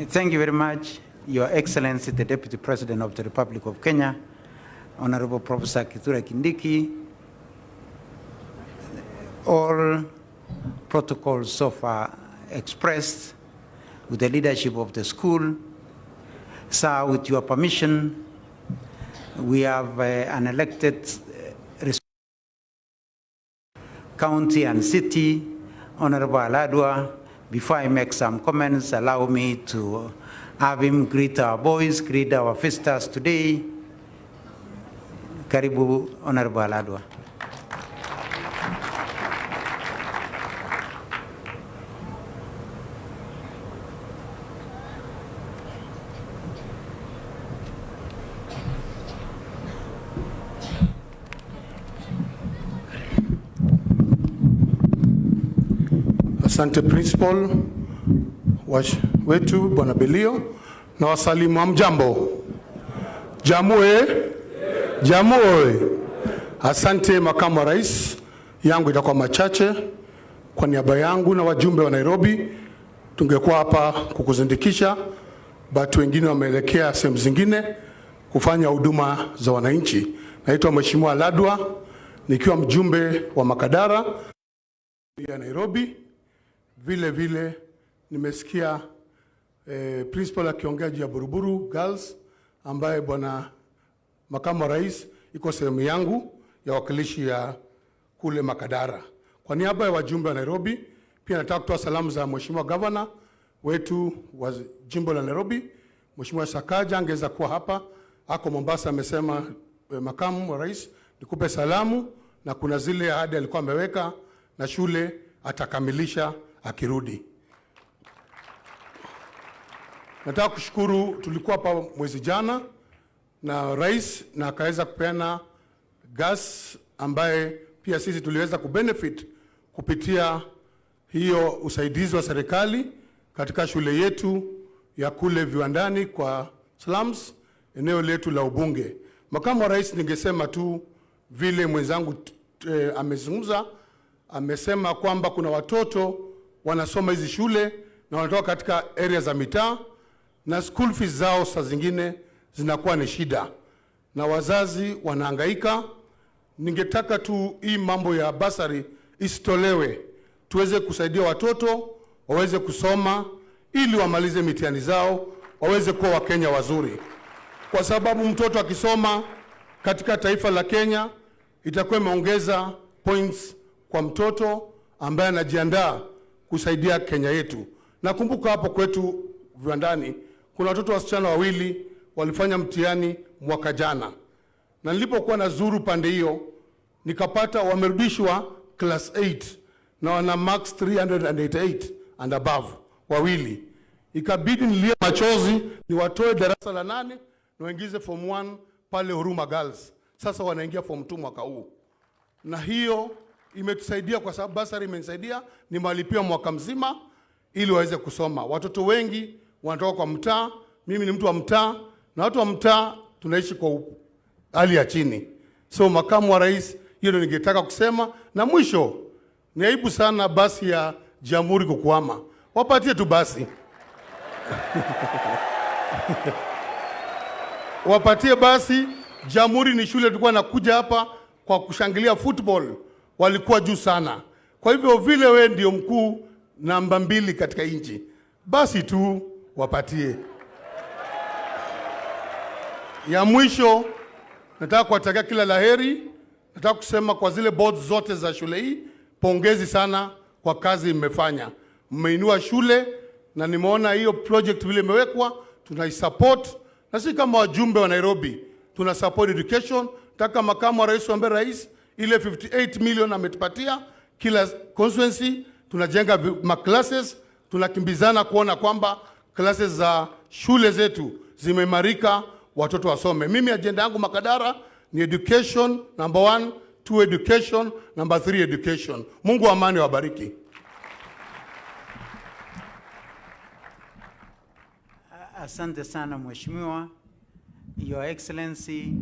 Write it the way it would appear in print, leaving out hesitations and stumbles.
Thank you very much, Your Excellency, the Deputy President of the Republic of Kenya, Honorable Professor Kithure Kindiki. All protocols so far expressed with the leadership of the school. Sir, with your permission, we have an elected county and city, Honorable Aladwa. Before I make some comments, allow me to have him greet our boys, greet our visitors today. Karibu, Honorable Aladwa. Asante Principal wetu Bwana Belio na wasalimu hamjambo. Jamue. Asante Makamu wa Rais, yangu itakuwa machache. Kwa niaba yangu na wajumbe wa Nairobi tungekuwa hapa kukuzindikisha, but wengine wameelekea sehemu zingine kufanya huduma za wananchi. Naitwa Mheshimiwa Aladwa nikiwa mjumbe wa Makadara ya Nairobi. Vile nimesikia Principal akiongea juu ya Buruburu Girls, ambaye Bwana Makamu wa Rais iko sehemu yangu ya wakilishi ya kule Makadara. Kwa niaba ya wajumbe wa Nairobi, pia nataka kutoa salamu za Mheshimiwa Governor wetu wa jimbo la Nairobi, Mheshimiwa Sakaja. Angeweza kuwa hapa, ako Mombasa. Amesema Makamu wa Rais nikupe salamu, na kuna zile ahadi alikuwa ameweka na shule atakamilisha akirudi. Nataka kushukuru, tulikuwa hapa mwezi jana na Rais na akaweza kupeana gas ambaye pia sisi tuliweza kubenefit kupitia hiyo usaidizi wa serikali katika shule yetu ya kule Viwandani kwa slums, eneo letu la Ubunge. Makamu wa Rais, ningesema tu vile mwenzangu amezungumza, amesema kwamba kuna watoto wanasoma hizi shule na wanatoka katika area za mitaa na school fees zao saa zingine zinakuwa ni shida na wazazi wanahangaika. Ningetaka tu hii mambo ya basari isitolewe, tuweze kusaidia watoto waweze kusoma ili wamalize mitihani zao, waweze kuwa Wakenya wazuri, kwa sababu mtoto akisoma katika taifa la Kenya itakuwa imeongeza points kwa mtoto ambaye anajiandaa kusaidia Kenya yetu. Nakumbuka hapo kwetu Viwandani kuna watoto wasichana wawili walifanya mtihani mwaka jana, na nilipokuwa nazuru pande hiyo nikapata wamerudishwa class 8 na wana max 388 and above wawili. Ikabidi nilie machozi niwatoe darasa la 8 na waingize form 1 pale Huruma Girls. Sasa wanaingia form 2 mwaka huu, na hiyo imetusaidia kwa sababu basari imenisaidia, nimalipia mwaka mzima ili waweze kusoma. Watoto wengi wanatoka kwa mtaa, mimi ni mtu wa mtaa, na watu wa mtaa tunaishi kwa hali ya chini. So Makamu wa Rais, hiyo ndio ningetaka kusema. Na mwisho, ni aibu sana basi ya Jamhuri kukwama. Wapatie tu basi. Wapatie basi. Jamhuri ni shule tulikuwa nakuja hapa kwa kushangilia football, walikuwa juu sana. Kwa hivyo vile we ndio mkuu namba 2 katika nchi, basi tu wapatie. Ya mwisho, nataka kuwatakia kila laheri. Nataka kusema kwa zile boards zote za shule hii, pongezi sana kwa kazi mmefanya. Mmeinua shule na nimeona hiyo project vile imewekwa, tunaisupport. Na sisi kama wajumbe wa Nairobi tuna support education. Nataka Makamu wa Rais ambaye Rais ile 58 million ametupatia kila constituency, tunajenga classes, tunakimbizana kuona kwamba classes za shule zetu zimeimarika, watoto wasome. Mimi agenda yangu Makadara ni education number 1, 2 education, number 3 education. Mungu wa amani wabariki. Asante sana Mheshimiwa, Your Excellency.